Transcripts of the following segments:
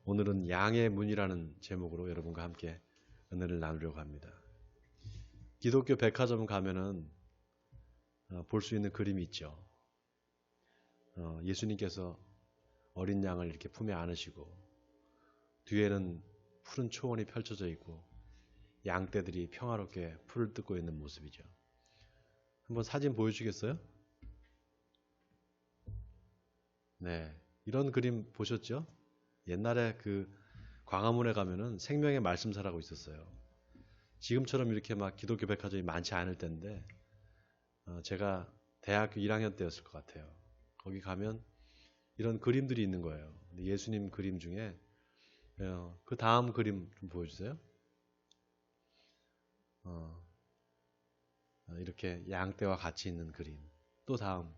오늘은 양의 문이라는 제목으로 여러분과 함께 은혜를 나누려고 합니다. 기독교 백화점 가면은 볼 수 있는 그림이 있죠. 예수님께서 어린 양을 이렇게 품에 안으시고 뒤에는 푸른 초원이 펼쳐져 있고 양떼들이 평화롭게 풀을 뜯고 있는 모습이죠. 한번 사진 보여주시겠어요? 네, 이런 그림 보셨죠? 옛날에 그 광화문에 가면은 생명의 말씀사라고 있었어요. 지금처럼 이렇게 막 기독교 백화점이 많지 않을 때인데 제가 대학교 1학년 때였을 것 같아요. 거기 가면 이런 그림들이 있는 거예요. 예수님 그림 중에 그 다음 그림 좀 보여주세요. 이렇게 양떼와 같이 있는 그림. 또 다음.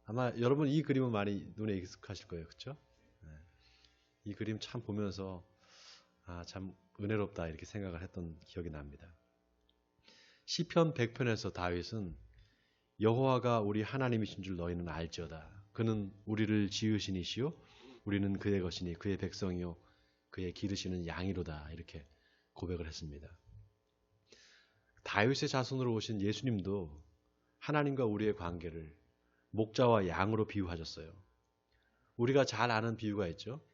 아마 여러분 이 그림은 많이 눈에 익숙하실 거예요. 그렇죠? 이 그림 참 보면서 참 은혜롭다 이렇게 생각을 했던 기억이 납니다. 시편 100편에서 다윗은 여호와가 우리 하나님이신 줄 너희는 알지어다. 그는 우리를 지으시니시요 우리는 그의 것이니 그의 백성이요 그의 기르시는 양이로다 이렇게 고백을 했습니다. 다윗의 자손으로 오신 예수님도 하나님과 우리의 관계를 목자와 양으로 비유하셨어요. 우리가 잘 아는 비유가 있죠.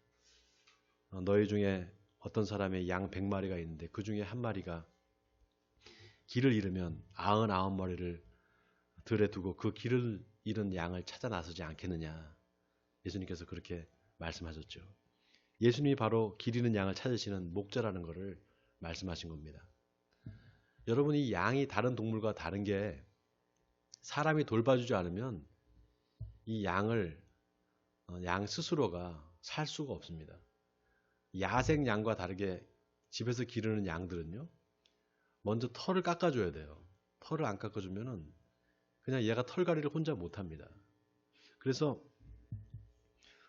너희 중에 어떤 사람의 양 100마리가 있는데 그 중에 한 마리가 길을 잃으면 99마리를 들에 두고 그 길을 잃은 양을 찾아 나서지 않겠느냐. 예수님께서 그렇게 말씀하셨죠. 예수님이 바로 길 잃은 양을 찾으시는 목자라는 것을 말씀하신 겁니다. 여러분 이 양이 다른 동물과 다른 게 사람이 돌봐주지 않으면 이 양을 양 스스로가 살 수가 없습니다. 야생 양과 다르게 집에서 기르는 양들은요. 먼저 털을 깎아줘야 돼요. 털을 안 깎아주면은 그냥 얘가 털갈이를 혼자 못합니다. 그래서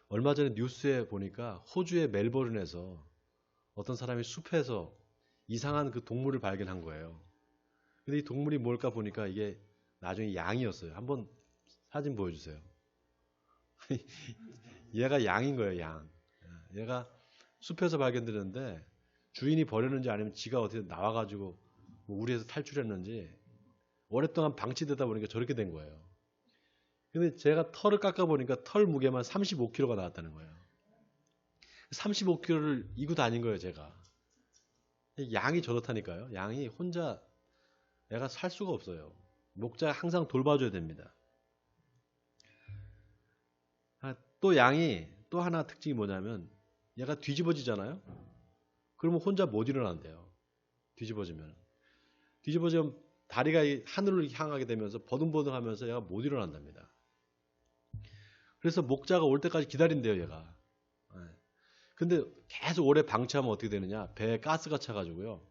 얼마 전에 뉴스에 보니까 호주의 멜버른에서 어떤 사람이 숲에서 이상한 그 동물을 발견한 거예요. 근데 이 동물이 뭘까 보니까 이게 나중에 양이었어요. 한번 사진 보여주세요. 얘가 양인 거예요, 양. 얘가 숲에서 발견되는데 주인이 버렸는지 아니면 지가 어떻게 나와가지고 뭐 우리에서 탈출했는지 오랫동안 방치되다 보니까 저렇게 된 거예요. 근데 제가 털을 깎아보니까 털 무게만 35kg가 나왔다는 거예요. 35kg를 이고 다닌 거예요, 제가. 양이 저렇다니까요. 양이 혼자 얘가 살 수가 없어요. 목자가 항상 돌봐줘야 됩니다. 또 양이 또 하나 특징이 뭐냐면 얘가 뒤집어지잖아요. 그러면 혼자 못 일어난대요. 뒤집어지면 다리가 하늘을 향하게 되면서 버둥버둥하면서 얘가 못 일어난답니다. 그래서 목자가 올 때까지 기다린대요, 얘가. 근데 계속 오래 방치하면 어떻게 되느냐? 배에 가스가 차가지고요.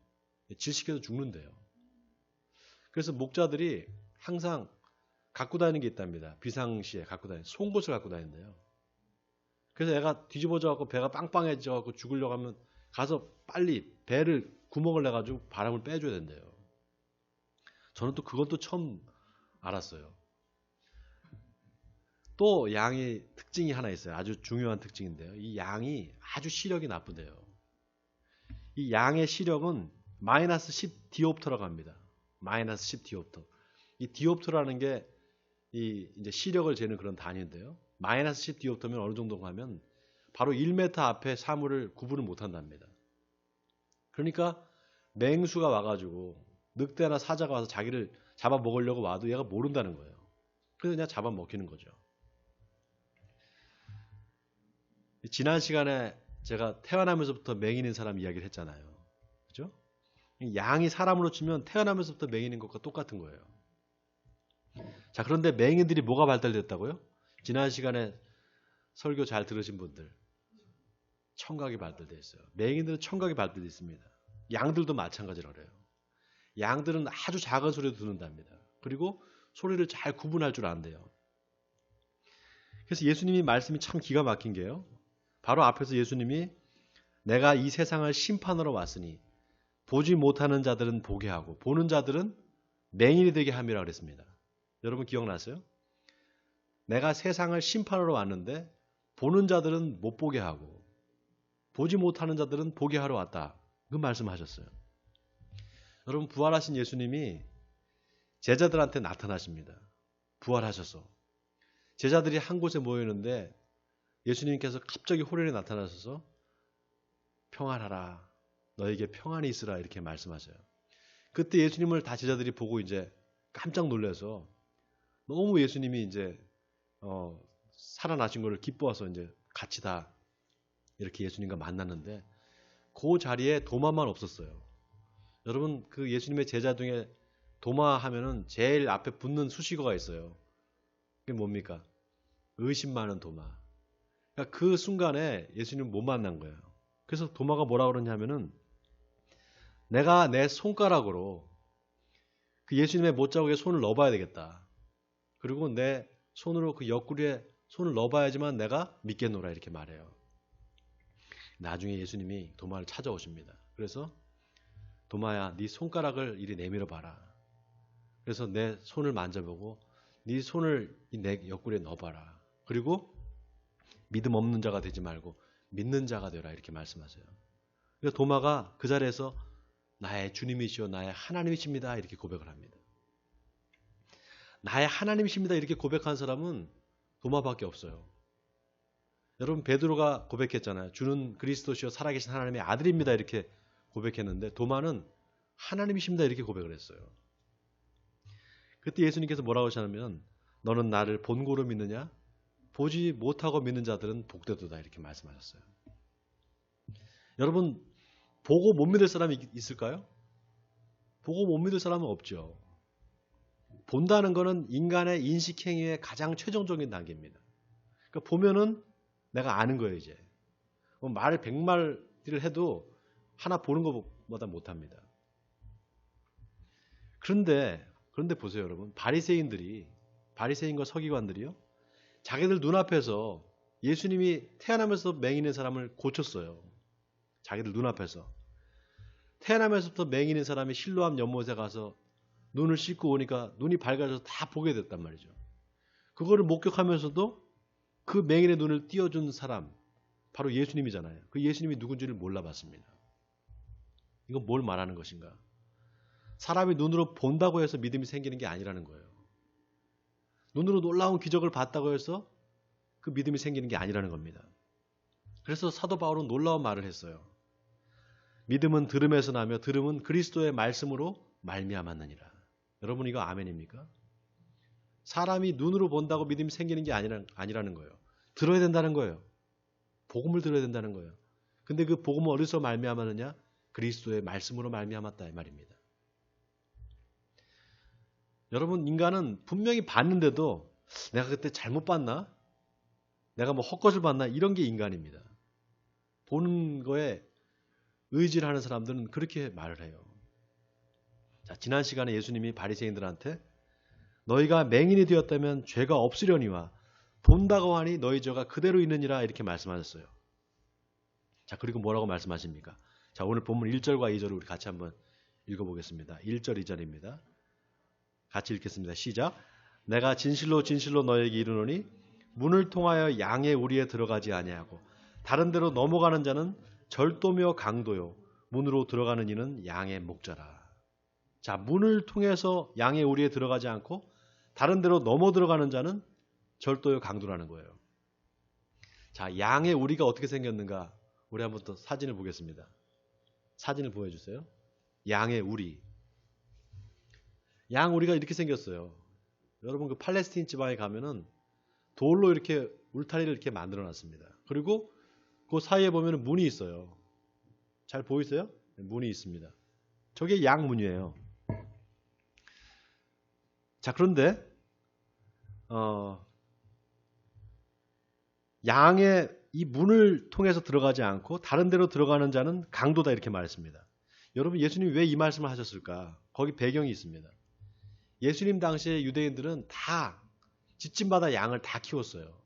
질식해서 죽는데요. 그래서 목자들이 항상 갖고 다니는 게 있답니다. 비상시에 갖고 다니는 송곳을 갖고 다닌대요. 그래서 얘가 뒤집어져갖고 배가 빵빵해져갖고 죽으려고 하면 가서 빨리 배를 구멍을 내가지고 바람을 빼줘야 된대요. 저는 또 그건 또 처음 알았어요. 또 양의 특징이 하나 있어요. 아주 중요한 특징인데요. 이 양이 아주 시력이 나쁘대요. 이 양의 시력은 마이너스 10 디옵터라고 합니다. 마이너스 10 디옵터. 이 디옵터라는 게 이제 시력을 재는 그런 단위인데요. 마이너스 10 디옵터면 어느 정도가 하면 바로 1m 앞에 사물을 구분을 못 한답니다. 그러니까 맹수가 와가지고 늑대나 사자가 와서 자기를 잡아먹으려고 와도 얘가 모른다는 거예요. 그래서 그냥 잡아먹히는 거죠. 지난 시간에 제가 태어나면서부터 맹인인 사람 이야기를 했잖아요. 그죠? 양이 사람으로 치면 태어나면서부터 맹인인 것과 똑같은 거예요. 자, 그런데 맹인들이 뭐가 발달됐다고요? 지난 시간에 설교 잘 들으신 분들. 청각이 발달되어 있어요. 맹인들은 청각이 발달되어 있습니다. 양들도 마찬가지로 그래요. 양들은 아주 작은 소리도 듣는답니다. 그리고 소리를 잘 구분할 줄 안대요. 그래서 예수님이 말씀이 참 기가 막힌 게요. 바로 앞에서 예수님이 내가 이 세상을 심판하러 왔으니 보지 못하는 자들은 보게 하고 보는 자들은 맹인이 되게 함이라 그랬습니다. 여러분 기억나세요? 내가 세상을 심판하러 왔는데 보는 자들은 못 보게 하고 보지 못하는 자들은 보게 하러 왔다. 그 말씀하셨어요. 여러분, 부활하신 예수님이 제자들한테 나타나십니다. 부활하셔서. 제자들이 한 곳에 모이는데 예수님께서 갑자기 호련히 나타나셔서 평안하라. 너에게 평안이 있으라. 이렇게 말씀하셔요. 그때 예수님을 다 제자들이 보고 이제 깜짝 놀라서 너무 예수님이 이제 살아나신 것을 기뻐해서 이제 같이 다 이렇게 예수님과 만났는데 그 자리에 도마만 없었어요. 여러분, 그 예수님의 제자 중에 도마 하면은 제일 앞에 붙는 수식어가 있어요. 그게 뭡니까? 의심 많은 도마. 그러니까 그 순간에 예수님 못 만난 거예요. 그래서 도마가 뭐라 그러냐면은 내가 내 손가락으로 그 예수님의 못자국에 손을 넣어봐야 되겠다. 그리고 내 손으로 그 옆구리에 손을 넣어봐야지만 내가 믿겠노라 이렇게 말해요. 나중에 예수님이 도마를 찾아오십니다. 그래서 도마야, 네 손가락을 이리 내밀어 봐라. 그래서 내 손을 만져보고 네 손을 내 옆구리에 넣어봐라. 그리고 믿음 없는 자가 되지 말고 믿는 자가 되라 이렇게 말씀하세요. 그래서 도마가 그 자리에서 나의 주님이시오 나의 하나님이십니다 이렇게 고백을 합니다. 나의 하나님이십니다 이렇게 고백한 사람은 도마밖에 없어요. 여러분, 베드로가 고백했잖아요. 주는 그리스도시요 살아계신 하나님의 아들입니다 이렇게 고백했는데 도마는 하나님이십니다 이렇게 고백을 했어요. 그때 예수님께서 뭐라고 하셨냐면 너는 나를 본고로 믿느냐? 보지 못하고 믿는 자들은 복되도다 이렇게 말씀하셨어요. 여러분, 보고 못 믿을 사람이 있을까요? 보고 못 믿을 사람은 없죠. 본다는 것은 인간의 인식행위의 가장 최종적인 단계입니다. 그러니까 보면은 내가 아는 거예요 이제. 말을 100마디를 해도 하나 보는 것보다 못합니다. 그런데 보세요 여러분. 바리새인과 서기관들이요. 자기들 눈앞에서 예수님이 태어나면서 맹인인 사람을 고쳤어요. 자기들 눈앞에서. 태어나면서부터 맹인인 사람이 실로암 연못에 가서 눈을 씻고 오니까 눈이 밝아져서 다 보게 됐단 말이죠. 그거를 목격하면서도 그 맹인의 눈을 띄워준 사람 바로 예수님이잖아요. 그 예수님이 누군지를 몰라봤습니다. 이건 뭘 말하는 것인가? 사람이 눈으로 본다고 해서 믿음이 생기는 게 아니라는 거예요. 눈으로 놀라운 기적을 봤다고 해서 그 믿음이 생기는 게 아니라는 겁니다. 그래서 사도 바울은 놀라운 말을 했어요. 믿음은 들음에서 나며 들음은 그리스도의 말씀으로 말미암았느니라. 여러분 이거 아멘입니까? 사람이 눈으로 본다고 믿음이 생기는 게 아니라는 거예요. 들어야 된다는 거예요. 복음을 들어야 된다는 거예요. 근데 그 복음은 어디서 말미암았느냐? 그리스도의 말씀으로 말미암았다 이 말입니다. 여러분, 인간은 분명히 봤는데도 내가 그때 잘못 봤나? 내가 뭐 헛것을 봤나? 이런 게 인간입니다. 보는 거에 의지를 하는 사람들은 그렇게 말을 해요. 자, 지난 시간에 예수님이 바리새인들한테 너희가 맹인이 되었다면 죄가 없으려니와 본다고 하니 너희 죄가 그대로 있느니라 이렇게 말씀하셨어요. 자, 그리고 뭐라고 말씀하십니까? 자, 오늘 본문 1절과 2절을 우리 같이 한번 읽어보겠습니다. 1절, 2절입니다. 같이 읽겠습니다. 시작. 내가 진실로 진실로 너에게 이르노니 문을 통하여 양의 우리에 들어가지 아니하고 다른 데로 넘어가는 자는 절도며 강도요 문으로 들어가는 이는 양의 목자라. 자, 문을 통해서 양의 우리에 들어가지 않고 다른 데로 넘어 들어가는 자는 절도요 강도라는 거예요. 자, 양의 우리가 어떻게 생겼는가? 우리 한번 더 사진을 보겠습니다. 사진을 보여주세요. 양의 우리. 양 우리가 이렇게 생겼어요. 여러분 그 팔레스틴 지방에 가면은 돌로 이렇게 울타리를 이렇게 만들어 놨습니다. 그리고 그 사이에 보면은 문이 있어요. 잘 보이세요? 문이 있습니다. 저게 양 문이에요. 자, 그런데 양의 이 문을 통해서 들어가지 않고 다른 데로 들어가는 자는 강도다 이렇게 말했습니다. 여러분 예수님이 왜 이 말씀을 하셨을까? 거기 배경이 있습니다. 예수님 당시에 유대인들은 다 집집마다 양을 다 키웠어요.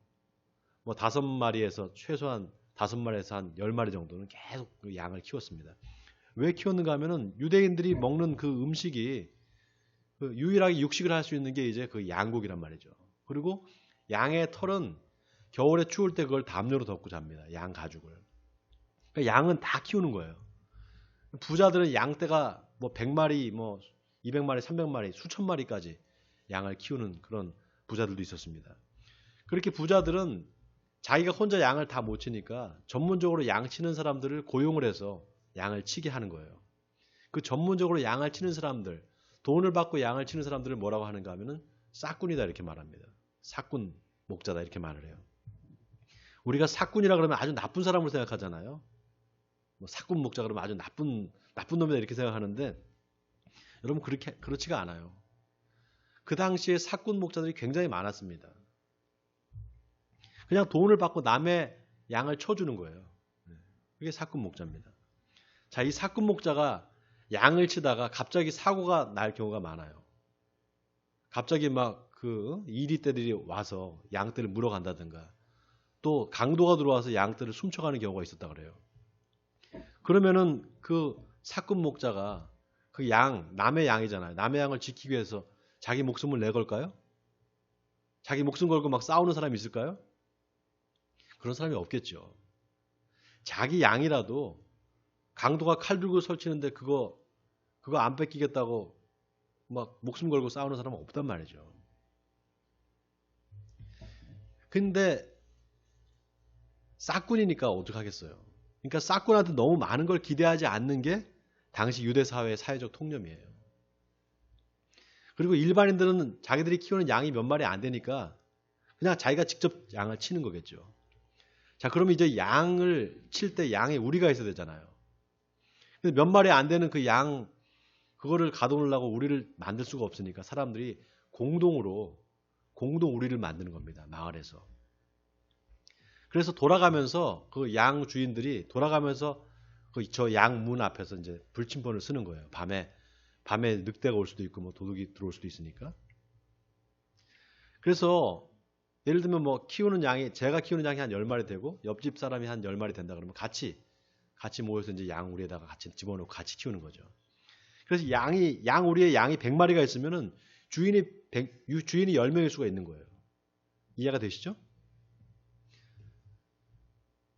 뭐 5마리에서 최소한 5마리에서 한 10마리 정도는 계속 그 양을 키웠습니다. 왜 키웠는가 하면은 유대인들이 먹는 그 음식이 그 유일하게 육식을 할 수 있는 게 이제 그 양고기란 말이죠. 그리고 양의 털은 겨울에 추울 때 그걸 담요로 덮고 잡니다. 양 가죽을. 그러니까 양은 다 키우는 거예요. 부자들은 양떼가 뭐 100마리, 뭐 200마리, 300마리, 수천 마리까지 양을 키우는 그런 부자들도 있었습니다. 그렇게 부자들은 자기가 혼자 양을 다 못 치니까 전문적으로 양 치는 사람들을 고용을 해서 양을 치게 하는 거예요. 그 전문적으로 양을 치는 사람들, 돈을 받고 양을 치는 사람들을 뭐라고 하는가 하면은 싹꾼이다 이렇게 말합니다. 싹꾼, 목자다 이렇게 말을 해요. 우리가 싹꾼이라 그러면 아주 나쁜 사람으로 생각하잖아요. 뭐 싹꾼 목자 그러면 아주 나쁜 놈이다 이렇게 생각하는데 여러분 그렇지가 않아요. 그 당시에 싹꾼 목자들이 굉장히 많았습니다. 그냥 돈을 받고 남의 양을 쳐주는 거예요. 그게 싹꾼 목자입니다. 자, 이 싹꾼 목자가 양을 치다가 갑자기 사고가 날 경우가 많아요. 갑자기 막 그 이리떼들이 와서 양떼를 물어간다든가 또 강도가 들어와서 양떼를 훔쳐가는 경우가 있었다 그래요. 그러면은 그 삭꾼 목자가 그 양, 남의 양이잖아요. 남의 양을 지키기 위해서 자기 목숨을 내걸까요? 자기 목숨 걸고 막 싸우는 사람이 있을까요? 그런 사람이 없겠죠. 자기 양이라도 강도가 칼 들고 설치는데 그거 안 뺏기겠다고 막 목숨 걸고 싸우는 사람은 없단 말이죠. 근데 싹꾼이니까 어떡하겠어요. 그러니까 싹꾼한테 너무 많은 걸 기대하지 않는 게 당시 유대 사회의 사회적 통념이에요. 그리고 일반인들은 자기들이 키우는 양이 몇 마리 안 되니까 그냥 자기가 직접 양을 치는 거겠죠. 자, 그러면 이제 양을 칠 때 양에 우리가 있어야 되잖아요. 근데 몇 마리 안 되는 그 양, 그거를 가둬놓으려고 우리를 만들 수가 없으니까 사람들이 공동 우리를 만드는 겁니다. 마을에서. 그래서 돌아가면서 그 양 주인들이 돌아가면서 저 양 문 앞에서 이제 불침번을 쓰는 거예요. 밤에 늑대가 올 수도 있고 뭐 도둑이 들어올 수도 있으니까. 그래서 예를 들면 뭐 제가 키우는 양이 한 10마리 되고 옆집 사람이 한 10마리 된다 그러면 같이 모여서 이제 양 우리에다가 같이 집어넣고 같이 키우는 거죠. 그래서 양 우리에 양이 100마리가 있으면은 주인이 10명일 수가 있는 거예요. 이해가 되시죠?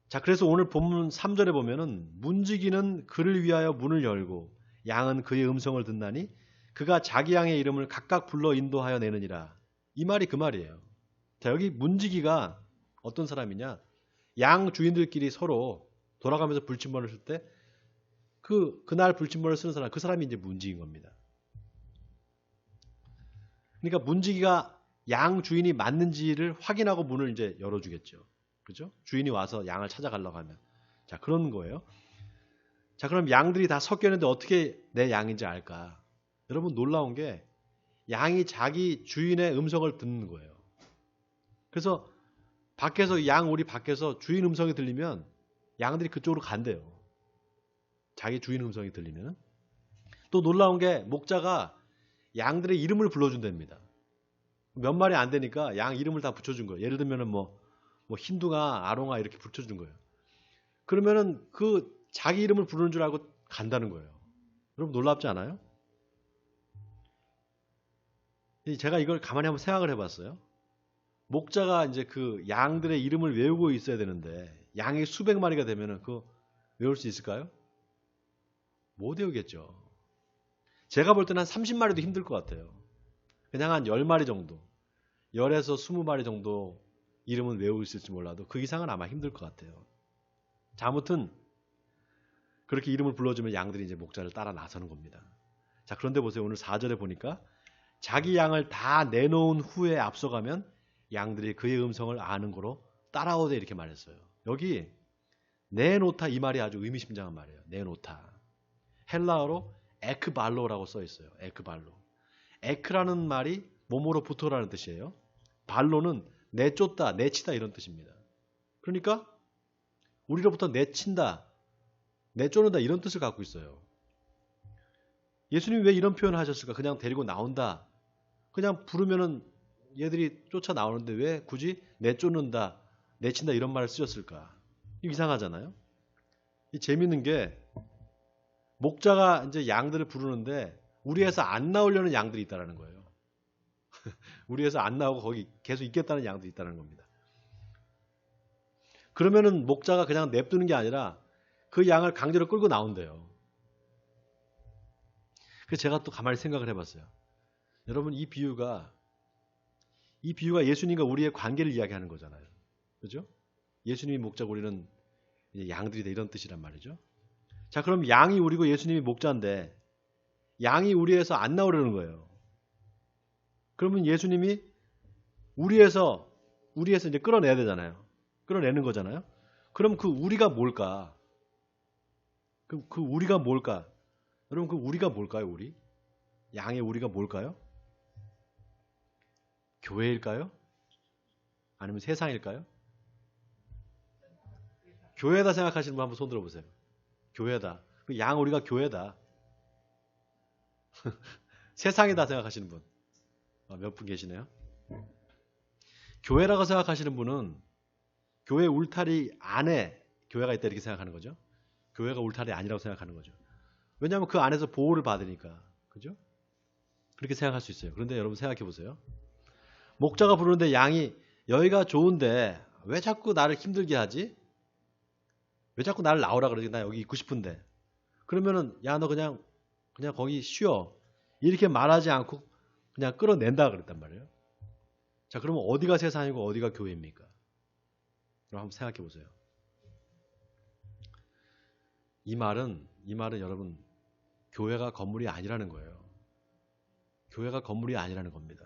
자, 그래서 오늘 본문 3절에 보면은 문지기는 그를 위하여 문을 열고 양은 그의 음성을 듣나니 그가 자기 양의 이름을 각각 불러 인도하여 내느니라. 이 말이 그 말이에요. 자, 여기 문지기가 어떤 사람이냐? 양 주인들끼리 서로 돌아가면서 불침번을 쓸 때 그날 불침번을 쓰는 사람, 그 사람이 이제 문지기인 겁니다. 그러니까 문지기가 양 주인이 맞는지를 확인하고 문을 이제 열어주겠죠. 그죠? 주인이 와서 양을 찾아가려고 하면. 자, 그런 거예요. 자, 그럼 양들이 다 섞여 있는데 어떻게 내 양인지 알까? 여러분 놀라운 게 양이 자기 주인의 음성을 듣는 거예요. 그래서 우리 밖에서 주인 음성이 들리면 양들이 그쪽으로 간대요. 자기 주인 음성이 들리면. 또 놀라운 게 목자가 양들의 이름을 불러준답니다. 몇 마리 안 되니까 양 이름을 다 붙여준 거예요. 예를 들면은 뭐 흰둥아, 아롱아 이렇게 붙여준 거예요. 그러면은 그 자기 이름을 부르는 줄 알고 간다는 거예요. 여러분 놀랍지 않아요? 제가 이걸 가만히 한번 생각을 해봤어요. 목자가 이제 그 양들의 이름을 외우고 있어야 되는데 양이 수백 마리가 되면은 그거 외울 수 있을까요? 못 외우겠죠. 제가 볼 때는 한 30마리도 힘들 것 같아요. 그냥 한 10마리 정도, 10에서 20마리 정도 이름은 외우고 있을지 몰라도 그 이상은 아마 힘들 것 같아요. 자, 아무튼 그렇게 이름을 불러주면 양들이 이제 목자를 따라 나서는 겁니다. 자, 그런데 보세요. 오늘 4절에 보니까 자기 양을 다 내놓은 후에 앞서가면 양들이 그의 음성을 아는 거로 따라오되 이렇게 말했어요. 여기 내놓다 이 말이 아주 의미심장한 말이에요. 내놓다. 헬라어로 에크발로라고 써 있어요. 에크발로. 에크라는 말이 몸으로부터라는 뜻이에요. 발로는 내쫓다, 내치다 이런 뜻입니다. 그러니까 우리로부터 내친다, 내쫓는다 이런 뜻을 갖고 있어요. 예수님이 왜 이런 표현을 하셨을까? 그냥 데리고 나온다. 그냥 부르면은 얘들이 쫓아 나오는데 왜 굳이 내쫓는다, 내친다 이런 말을 쓰셨을까? 이상하잖아요. 이 재밌는 게 목자가 이제 양들을 부르는데 우리에서 안 나오려는 양들이 있다는 거예요. 우리에서 안 나오고 거기 계속 있겠다는 양들이 있다는 겁니다. 그러면은 목자가 그냥 냅두는 게 아니라 그 양을 강제로 끌고 나온대요. 그래서 제가 또 가만히 생각을 해봤어요. 여러분 이 비유가 예수님과 우리의 관계를 이야기하는 거잖아요. 그죠? 예수님이 목자고 우리는 양들이다 이런 뜻이란 말이죠. 자, 그럼 양이 우리고 예수님이 목자인데 양이 우리에서 안 나오려는 거예요. 그러면 예수님이 우리에서 이제 끌어내야 되잖아요. 끌어내는 거잖아요. 그럼 그 우리가 뭘까? 그 우리가 뭘까? 여러분 그 우리가 뭘까요? 우리? 양의 우리가 뭘까요? 교회일까요? 아니면 세상일까요? 교회다 생각하시는 분 한번 손 들어보세요. 교회다. 양 우리가 교회다. 세상이다 생각하시는 분. 몇 분 계시네요. 교회라고 생각하시는 분은 교회 울타리 안에 교회가 있다 이렇게 생각하는 거죠. 교회가 울타리 아니라고 생각하는 거죠. 왜냐하면 그 안에서 보호를 받으니까. 그죠? 그렇게 생각할 수 있어요. 그런데 여러분 생각해 보세요. 목자가 부르는데 양이 여기가 좋은데 왜 자꾸 나를 힘들게 하지? 왜 자꾸 나를 나오라 그러지? 나 여기 있고 싶은데. 그러면은 야 너 그냥 거기 쉬어. 이렇게 말하지 않고 그냥 끌어낸다 그랬단 말이에요. 자, 그러면 어디가 세상이고 어디가 교회입니까? 그럼 한번 생각해 보세요. 이 말은 여러분 교회가 건물이 아니라는 거예요. 교회가 건물이 아니라는 겁니다.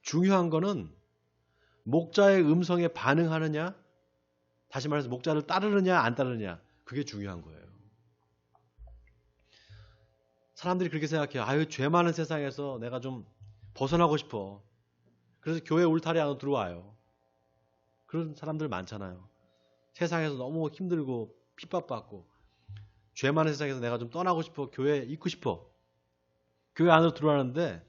중요한 거는 목자의 음성에 반응하느냐, 다시 말해서 목자를 따르느냐 안 따르느냐, 그게 중요한 거예요. 사람들이 그렇게 생각해요. 아유, 죄 많은 세상에서 내가 좀 벗어나고 싶어. 그래서 교회 울타리 안으로 들어와요. 그런 사람들 많잖아요. 세상에서 너무 힘들고 핍박받고 죄 많은 세상에서 내가 좀 떠나고 싶어. 교회에 있고 싶어. 교회 안으로 들어가는데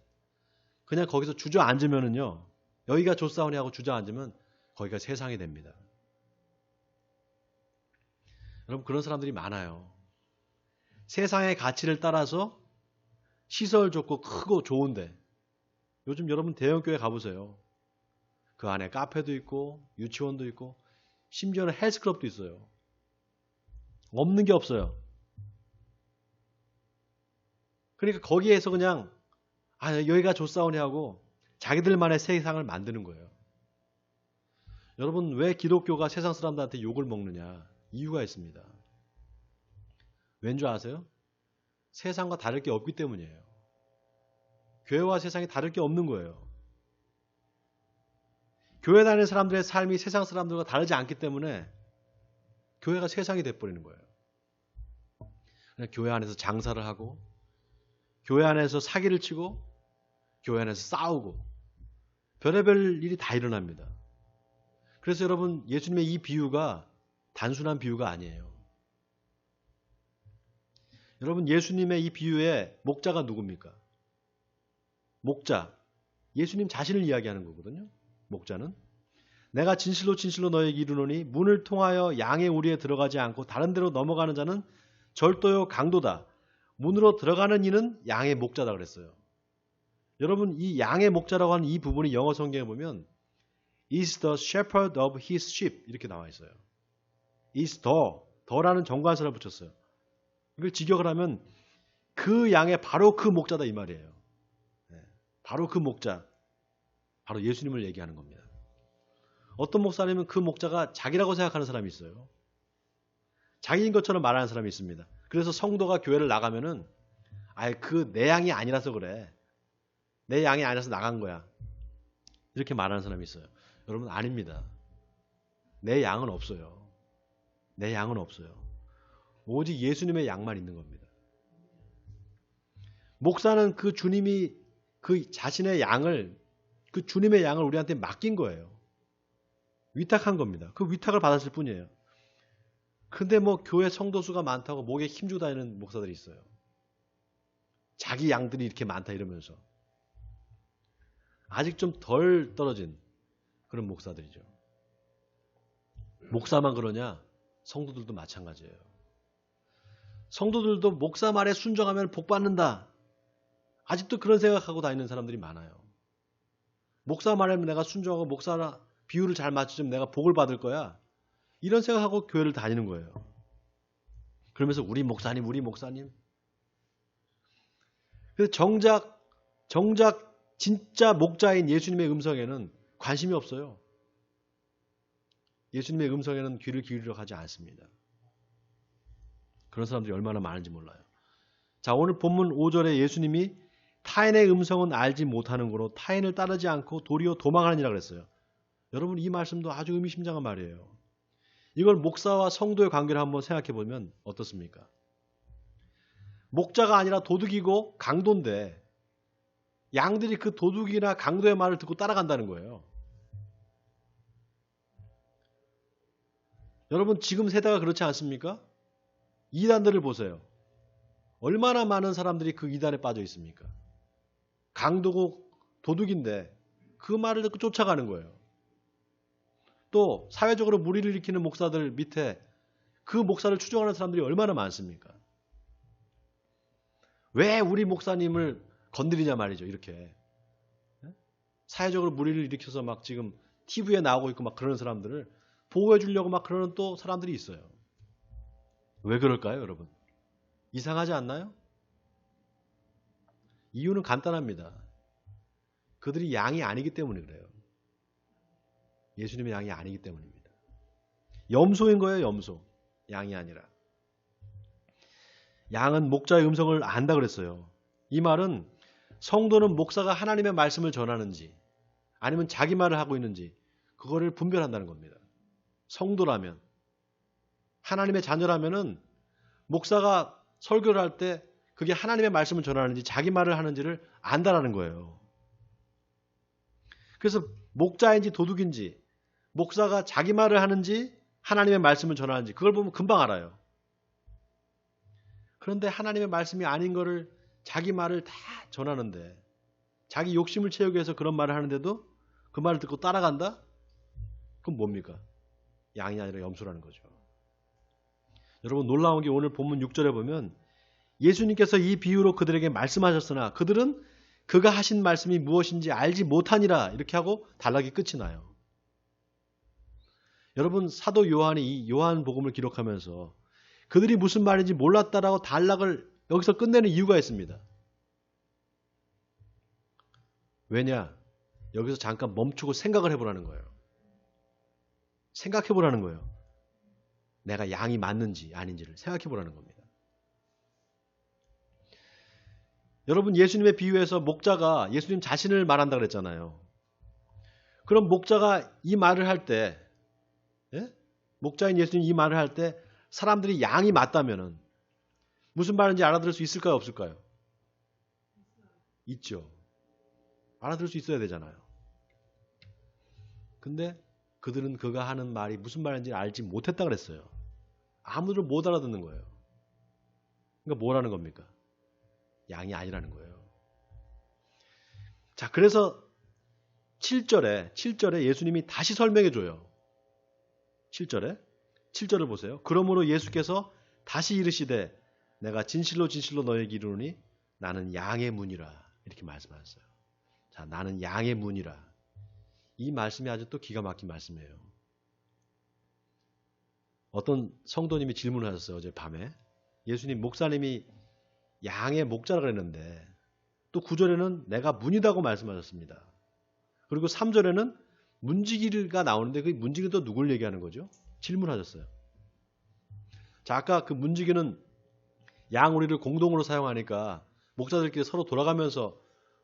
그냥 거기서 주저앉으면은요. 여기가 좋사오니 하고 주저앉으면 거기가 세상이 됩니다. 여러분 그런 사람들이 많아요. 세상의 가치를 따라서 시설 좋고 크고 좋은데 요즘 여러분 대형교회 가보세요. 그 안에 카페도 있고 유치원도 있고 심지어는 헬스클럽도 있어요. 없는 게 없어요. 그러니까 거기에서 그냥 여기가 좋사오니 하고 자기들만의 세상을 만드는 거예요. 여러분 왜 기독교가 세상 사람들한테 욕을 먹느냐? 이유가 있습니다. 왠 줄 아세요? 세상과 다를 게 없기 때문이에요. 교회와 세상이 다를 게 없는 거예요. 교회 다니는 사람들의 삶이 세상 사람들과 다르지 않기 때문에 교회가 세상이 돼버리는 거예요. 그냥 교회 안에서 장사를 하고 교회 안에서 사기를 치고 교회 안에서 싸우고 별의별 일이 다 일어납니다. 그래서 여러분 예수님의 이 비유가 단순한 비유가 아니에요. 여러분 예수님의 이 비유의 목자가 누굽니까? 목자. 예수님 자신을 이야기하는 거거든요. 목자는. 내가 진실로 진실로 너에게 이르노니 문을 통하여 양의 우리에 들어가지 않고 다른 데로 넘어가는 자는 절도요 강도다. 문으로 들어가는 이는 양의 목자다 그랬어요. 여러분 이 양의 목자라고 하는 이 부분이 영어 성경에 보면 is the shepherd of his sheep 이렇게 나와 있어요. is 더라는 정관사를 붙였어요. 이걸 직역을 하면 그 양의 바로 그 목자다 이 말이에요. 바로 그 목자. 바로 예수님을 얘기하는 겁니다. 어떤 목사님은 그 목자가 자기라고 생각하는 사람이 있어요. 자기인 것처럼 말하는 사람이 있습니다. 그래서 성도가 교회를 나가면은 내 양이 아니라서 그래. 내 양이 아니라서 나간 거야. 이렇게 말하는 사람이 있어요. 여러분 아닙니다. 내 양은 없어요. 내 양은 없어요. 오직 예수님의 양만 있는 겁니다. 목사는 그 주님이 그 자신의 양을 그 주님의 양을 우리한테 맡긴 거예요. 위탁한 겁니다. 그 위탁을 받았을 뿐이에요. 근데 교회 성도수가 많다고 목에 힘주고 다니는 목사들이 있어요. 자기 양들이 이렇게 많다 이러면서. 아직 좀 덜 떨어진 그런 목사들이죠. 목사만 그러냐? 성도들도 마찬가지예요. 성도들도 목사 말에 순종하면 복 받는다. 아직도 그런 생각하고 다니는 사람들이 많아요. 목사 말에 내가 순종하고 목사나 비유를 잘 맞추면 내가 복을 받을 거야. 이런 생각하고 교회를 다니는 거예요. 그러면서 우리 목사님, 우리 목사님. 그래서 정작 진짜 목자인 예수님의 음성에는 관심이 없어요. 예수님의 음성에는 귀를 기울이려 하지 않습니다. 그런 사람들이 얼마나 많은지 몰라요. 자, 오늘 본문 5절에 예수님이 타인의 음성은 알지 못하는 거로 타인을 따르지 않고 도리어 도망하느니라 그랬어요. 여러분, 이 말씀도 아주 의미심장한 말이에요. 이걸 목사와 성도의 관계를 한번 생각해 보면 어떻습니까? 목자가 아니라 도둑이고 강도인데 양들이 그 도둑이나 강도의 말을 듣고 따라간다는 거예요. 여러분, 지금 세대가 그렇지 않습니까? 이단들을 보세요. 얼마나 많은 사람들이 그 이단에 빠져 있습니까? 강도고 도둑인데 그 말을 듣고 쫓아가는 거예요. 또 사회적으로 무리를 일으키는 목사들 밑에 그 목사를 추종하는 사람들이 얼마나 많습니까? 왜 우리 목사님을 건드리냐 말이죠. 이렇게 사회적으로 무리를 일으켜서 막 지금 TV에 나오고 있고 막 그러는 사람들을 보호해 주려고 막 그러는 또 사람들이 있어요. 왜 그럴까요, 여러분? 이상하지 않나요? 이유는 간단합니다. 그들이 양이 아니기 때문에 그래요. 예수님의 양이 아니기 때문입니다. 염소인 거예요, 염소. 양이 아니라. 양은 목자의 음성을 안다 그랬어요. 이 말은 성도는 목사가 하나님의 말씀을 전하는지 아니면 자기 말을 하고 있는지 그거를 분별한다는 겁니다. 성도라면, 하나님의 자녀라면은 목사가 설교를 할 때 그게 하나님의 말씀을 전하는지 자기 말을 하는지를 안다라는 거예요. 그래서 목자인지 도둑인지 목사가 자기 말을 하는지 하나님의 말씀을 전하는지 그걸 보면 금방 알아요. 그런데 하나님의 말씀이 아닌 거를 자기 말을 다 전하는데 자기 욕심을 채우기 위해서 그런 말을 하는데도 그 말을 듣고 따라간다? 그건 뭡니까? 양이 아니라 염소라는 거죠. 여러분, 놀라운 게 오늘 본문 6절에 보면 예수님께서 이 비유로 그들에게 말씀하셨으나 그들은 그가 하신 말씀이 무엇인지 알지 못하니라 이렇게 하고 단락이 끝이 나요. 여러분, 사도 요한이 이 요한복음을 기록하면서 그들이 무슨 말인지 몰랐다라고 단락을 여기서 끝내는 이유가 있습니다. 왜냐? 여기서 잠깐 멈추고 생각을 해보라는 거예요. 생각해보라는 거예요. 내가 양이 맞는지 아닌지를 생각해보라는 겁니다. 여러분, 예수님의 비유에서 목자가 예수님 자신을 말한다 그랬잖아요. 그럼 목자가 이 말을 할 때, 목자인 예수님 이 말을 할 때 사람들이 양이 맞다면은 무슨 말인지 알아들을 수 있을까요, 없을까요? 있죠. 알아들을 수 있어야 되잖아요. 근데 그들은 그가 하는 말이 무슨 말인지 알지 못했다 그랬어요. 아무도 못 알아듣는 거예요. 그러니까 뭐라는 겁니까? 양이 아니라는 거예요. 자, 그래서 7절에 예수님이 다시 설명해 줘요. 7절을 보세요. 그러므로 예수께서 다시 이르시되 내가 진실로 진실로 너에게 이르노니 나는 양의 문이라 이렇게 말씀하셨어요. 자, 나는 양의 문이라. 이 말씀이 아주 또 기가 막힌 말씀이에요. 어떤 성도님이 질문을 하셨어요. 어제 밤에. 예수님, 목사님이 양의 목자라 그랬는데 또 9절에는 내가 문이다고 말씀하셨습니다. 그리고 3절에는 문지기가 나오는데 그 문지기는 또 누굴 얘기하는 거죠? 질문하셨어요. 자, 아까 그 문지기는 양 우리를 공동으로 사용하니까 목자들끼리 서로 돌아가면서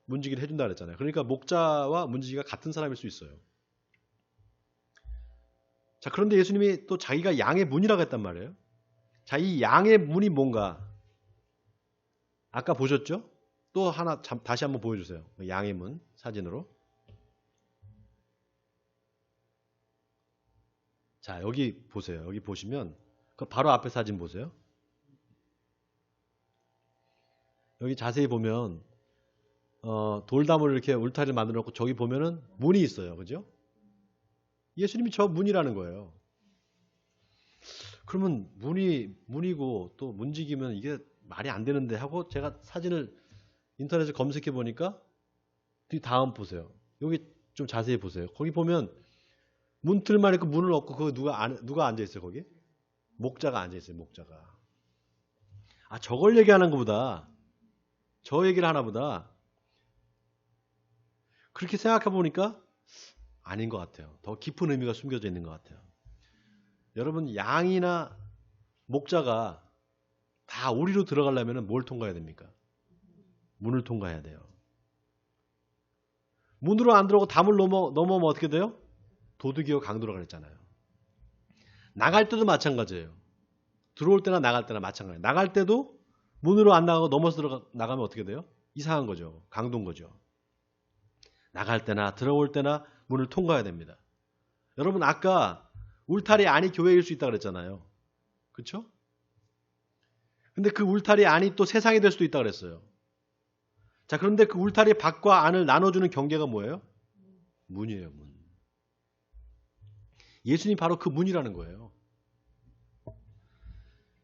문지기를 해준다 그랬잖아요. 그러니까 목자와 문지기가 같은 사람일 수 있어요. 자, 그런데 예수님이 또 자기가 양의 문이라고 했단 말이에요. 자, 이 양의 문이 뭔가? 아까 보셨죠? 또 하나 다시 한번 보여주세요. 양의 문 사진으로. 자, 여기 보세요. 여기 보시면 그 바로 앞에 사진 보세요. 여기 자세히 보면 돌담을 이렇게 울타리를 만들어 놓고 저기 보면은 문이 있어요. 그죠? 예수님이 저 문이라는 거예요. 그러면 문이고 또 문지기면 이게 말이 안 되는데 하고 제가 사진을 인터넷에 검색해 보니까 다음 보세요. 여기 좀 자세히 보세요. 거기 보면 문틀만 있고 문을 없고 그 누가 앉아 있어요, 거기? 목자가 앉아 있어요, 목자가. 아, 저걸 얘기하는 것보다, 저 얘기를 하나 보다, 그렇게 생각해 보니까 아닌 것 같아요. 더 깊은 의미가 숨겨져 있는 것 같아요. 여러분, 양이나 목자가 다 우리로 들어가려면 뭘 통과해야 됩니까? 문을 통과해야 돼요. 문으로 안 들어오고 담을 넘어오면 어떻게 돼요? 도둑이요 강도로 그랬잖아요. 나갈 때도 마찬가지예요. 들어올 때나 나갈 때나 마찬가지예요. 나갈 때도 문으로 안 나가고 넘어서 나가면 어떻게 돼요? 이상한 거죠. 강도인 거죠. 나갈 때나 들어올 때나 문을 통과해야 됩니다. 여러분 아까 울타리 안이 교회일 수 있다고 그랬잖아요. 그렇죠? 근데 그 울타리 안이 또 세상이 될 수도 있다고 그랬어요. 자, 그런데 그 울타리 밖과 안을 나눠주는 경계가 뭐예요? 문이에요, 문. 예수님이 바로 그 문이라는 거예요.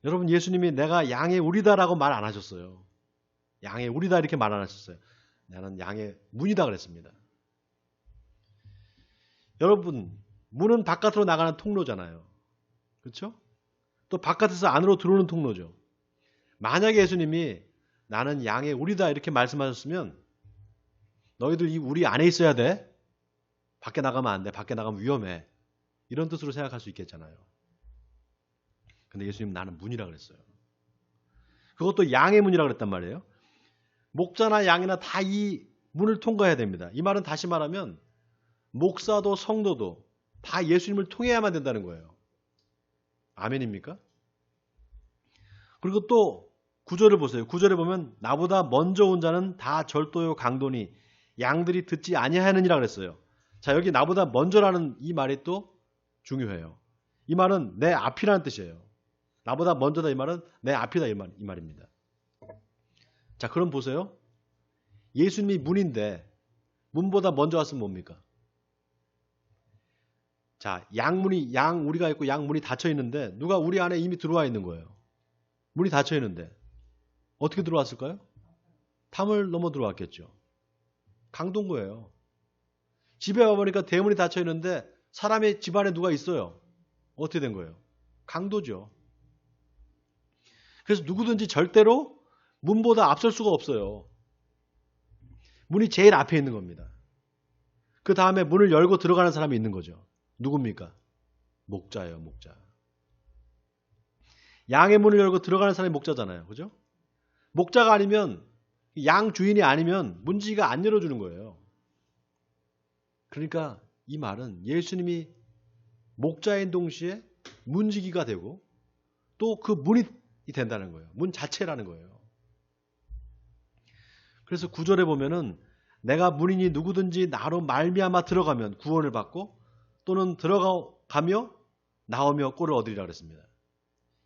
여러분, 예수님이 내가 양의 우리다라고 말 안 하셨어요. 양의 우리다 이렇게 말 안 하셨어요. 나는 양의 문이다 그랬습니다. 여러분, 문은 바깥으로 나가는 통로잖아요. 그렇죠? 또 바깥에서 안으로 들어오는 통로죠. 만약에 예수님이 나는 양의 우리다 이렇게 말씀하셨으면 너희들 이 우리 안에 있어야 돼. 밖에 나가면 안 돼. 밖에 나가면 위험해. 이런 뜻으로 생각할 수 있겠잖아요. 근데 예수님 나는 문이라 그랬어요. 그것도 양의 문이라 그랬단 말이에요. 목자나 양이나 다 이 문을 통과해야 됩니다. 이 말은 다시 말하면 목사도 성도도 다 예수님을 통해야만 된다는 거예요. 아멘입니까? 그리고 또 구절을 보세요. 구절에 보면 나보다 먼저 온 자는 다 절도요 강도니 양들이 듣지 아니하느니라 그랬어요. 자, 여기 나보다 먼저라는 이 말이 또 중요해요. 이 말은 내 앞이라는 뜻이에요. 나보다 먼저다 이 말은 내 앞이다 이 말입니다. 자, 그럼 보세요. 예수님이 문인데 문보다 먼저 왔으면 뭡니까? 자, 양 우리가 있고 양 문이 닫혀 있는데 누가 우리 안에 이미 들어와 있는 거예요. 문이 닫혀 있는데 어떻게 들어왔을까요? 담을 넘어 들어왔겠죠. 강도인 거예요. 집에 와보니까 대문이 닫혀 있는데 사람이 집 안에 누가 있어요. 어떻게 된 거예요? 강도죠. 그래서 누구든지 절대로 문보다 앞설 수가 없어요. 문이 제일 앞에 있는 겁니다. 그 다음에 문을 열고 들어가는 사람이 있는 거죠. 누굽니까? 목자예요, 목자. 양의 문을 열고 들어가는 사람이 목자잖아요. 그죠? 목자가 아니면, 양 주인이 아니면 문지기가 안 열어주는 거예요. 그러니까 이 말은 예수님이 목자인 동시에 문지기가 되고 또 그 문이 된다는 거예요. 문 자체라는 거예요. 그래서 9절에 보면은 내가 문이니 누구든지 나로 말미암아 들어가면 구원을 받고 또는 들어가며 나오며 꼴을 얻으리라 그랬습니다.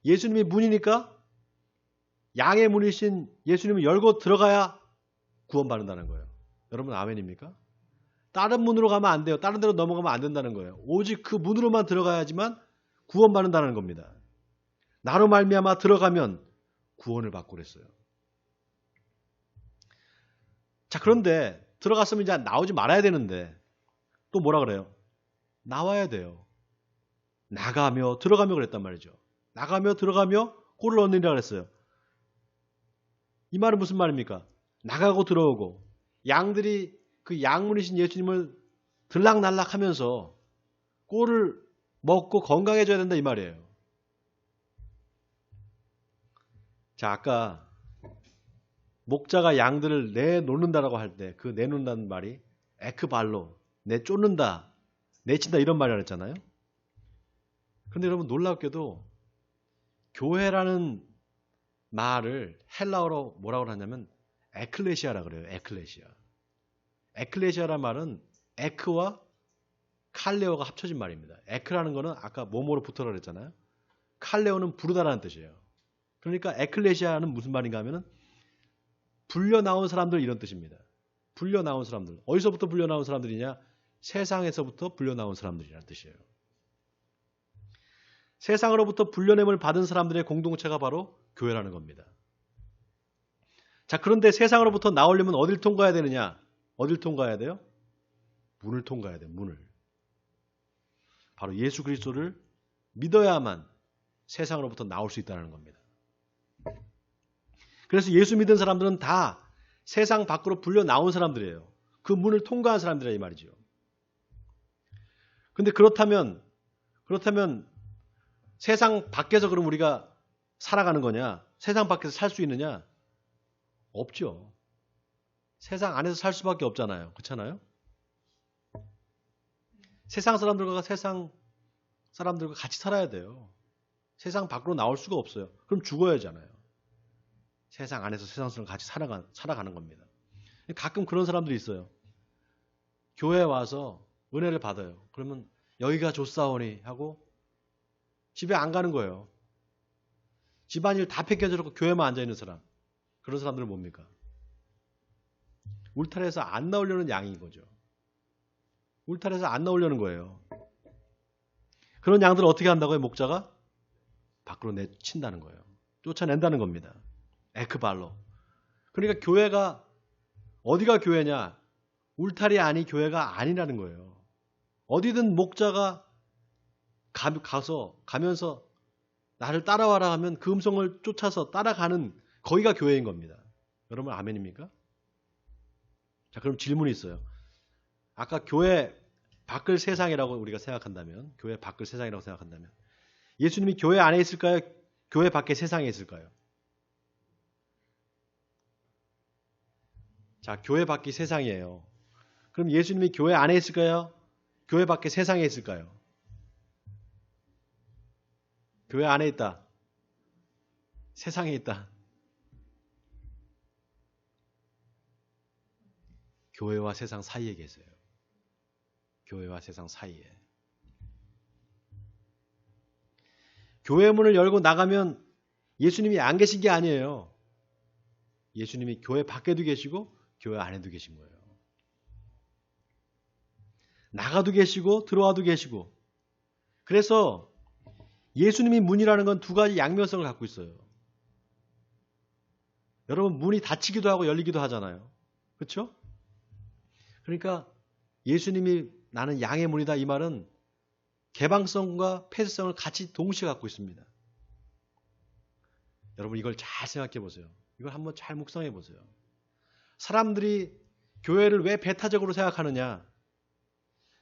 예수님이 문이니까 양의 문이신 예수님을 열고 들어가야 구원받는다는 거예요. 여러분 아멘입니까? 다른 문으로 가면 안 돼요. 다른 데로 넘어가면 안 된다는 거예요. 오직 그 문으로만 들어가야지만 구원받는다는 겁니다. 나로 말미암아 들어가면 구원을 받고 그랬어요. 자, 그런데 들어갔으면 이제 나오지 말아야 되는데 또 뭐라 그래요? 나와야 돼요. 나가며 들어가며 그랬단 말이죠. 나가며 들어가며 꼴을 얻느니라 그랬어요. 이 말은 무슨 말입니까? 나가고 들어오고 양들이 그 양문이신 예수님을 들락날락 하면서 꼴을 먹고 건강해져야 된다 이 말이에요. 자, 아까 목자가 양들을 내놓는다라고 할 때 그 내놓는다는 말이 에크발로, 내쫓는다, 내친다 이런 말이라고 했잖아요. 그런데 여러분 놀랍게도 교회라는 말을 헬라어로 뭐라고 하냐면 에클레시아라 그래요. 에클레시아. 에클레시아라는 말은 에크와 칼레오가 합쳐진 말입니다. 에크라는 거는 아까 뭐뭐로 붙어라 그랬잖아요. 칼레오는 부르다라는 뜻이에요. 그러니까 에클레시아는 무슨 말인가 하면은 불려 나온 사람들 이런 뜻입니다. 불려 나온 사람들. 어디서부터 불려 나온 사람들이냐? 세상에서부터 불려 나온 사람들이라는 뜻이에요. 세상으로부터 불려냄을 받은 사람들의 공동체가 바로 교회라는 겁니다. 자, 그런데 세상으로부터 나오려면 어딜 통과해야 되느냐? 어딜 통과해야 돼요? 문을 통과해야 돼요. 문을. 바로 예수 그리스도를 믿어야만 세상으로부터 나올 수 있다는 겁니다. 그래서 예수 믿은 사람들은 다 세상 밖으로 불려 나온 사람들이에요. 그 문을 통과한 사람들이라 이 말이죠. 근데 그렇다면 세상 밖에서 그럼 우리가 살아가는 거냐? 세상 밖에서 살 수 있느냐? 없죠. 세상 안에서 살 수밖에 없잖아요. 그렇잖아요? 세상 사람들과 같이 살아야 돼요. 세상 밖으로 나올 수가 없어요. 그럼 죽어야 하잖아요. 세상 안에서 세상 사람과 같이 살아가는 겁니다. 가끔 그런 사람들이 있어요. 교회에 와서 은혜를 받아요. 그러면 여기가 좋사오니 하고 집에 안 가는 거예요. 집안일 다 폐껴져놓고 교회만 앉아있는 사람. 그런 사람들은 뭡니까? 울타리에서 안 나오려는 양인 거죠. 울타리에서 안 나오려는 거예요. 그런 양들을 어떻게 한다고요? 목자가? 밖으로 내친다는 거예요. 쫓아낸다는 겁니다. 에크발로. 그러니까 교회가 어디가 교회냐? 울타리 안이 교회가 아니라는 거예요. 어디든 목자가 가면서 나를 따라와라 하면 그 음성을 쫓아서 따라가는 거기가 교회인 겁니다. 여러분 아멘입니까? 자, 그럼 질문이 있어요. 아까 교회 밖을 세상이라고 우리가 생각한다면, 교회 밖을 세상이라고 생각한다면 예수님이 교회 안에 있을까요? 교회 밖에 세상에 있을까요? 자, 교회 밖이 세상이에요. 그럼 예수님이 교회 안에 있을까요? 교회 밖에 세상에 있을까요? 교회 안에 있다. 세상에 있다. 교회와 세상 사이에 계세요. 교회와 세상 사이에. 교회 문을 열고 나가면 예수님이 안 계신 게 아니에요. 예수님이 교회 밖에도 계시고 교회 안에도 계신 거예요. 나가도 계시고 들어와도 계시고. 그래서 예수님이 문이라는 건 두 가지 양면성을 갖고 있어요. 여러분 문이 닫히기도 하고 열리기도 하잖아요. 그렇죠? 그러니까 예수님이 나는 양의 문이다 이 말은 개방성과 폐쇄성을 같이 동시에 갖고 있습니다. 여러분 이걸 잘 생각해 보세요. 이걸 한번 잘 묵상해 보세요. 사람들이 교회를 왜 배타적으로 생각하느냐?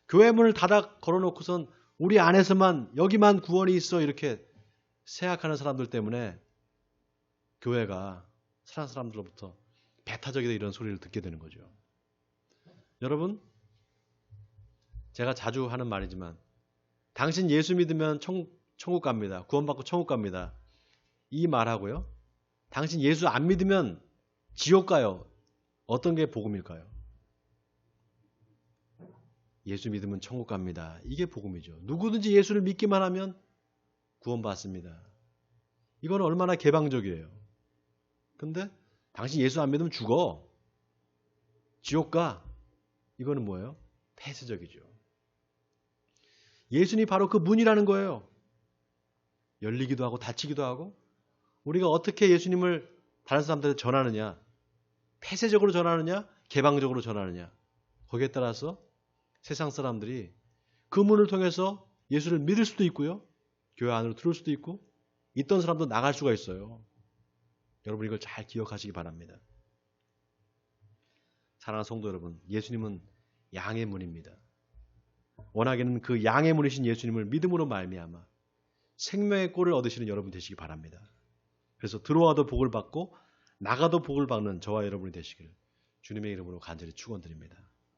교회 문을 닫아 걸어놓고선 우리 안에서만 여기만 구원이 있어 이렇게 생각하는 사람들 때문에 교회가 사랑하는 사람들로부터 배타적이다 이런 소리를 듣게 되는 거죠. 여러분 제가 자주 하는 말이지만 당신 예수 믿으면 천국 갑니다. 구원받고 천국 갑니다. 이 말하고요. 당신 예수 안 믿으면 지옥 가요. 어떤 게 복음일까요? 예수 믿으면 천국 갑니다. 이게 복음이죠. 누구든지 예수를 믿기만 하면 구원받습니다. 이건 얼마나 개방적이에요. 근데 당신 예수 안 믿으면 죽어. 지옥 가. 이거는 뭐예요? 폐쇄적이죠. 예수님이 바로 그 문이라는 거예요. 열리기도 하고 닫히기도 하고 우리가 어떻게 예수님을 다른 사람들한테 전하느냐, 폐쇄적으로 전하느냐, 개방적으로 전하느냐 거기에 따라서 세상 사람들이 그 문을 통해서 예수를 믿을 수도 있고요. 교회 안으로 들어올 수도 있고 있던 사람도 나갈 수가 있어요. 여러분 이걸 잘 기억하시기 바랍니다. 사랑하는 성도 여러분, 예수님은 양의 문입니다. 원하기는 그 양의 문이신 예수님을 믿음으로 말미암아 생명의 꼴을 얻으시는 여러분 되시기 바랍니다. 그래서 들어와도 복을 받고 나가도 복을 받는 저와 여러분이 되시기를 주님의 이름으로 간절히 축원드립니다.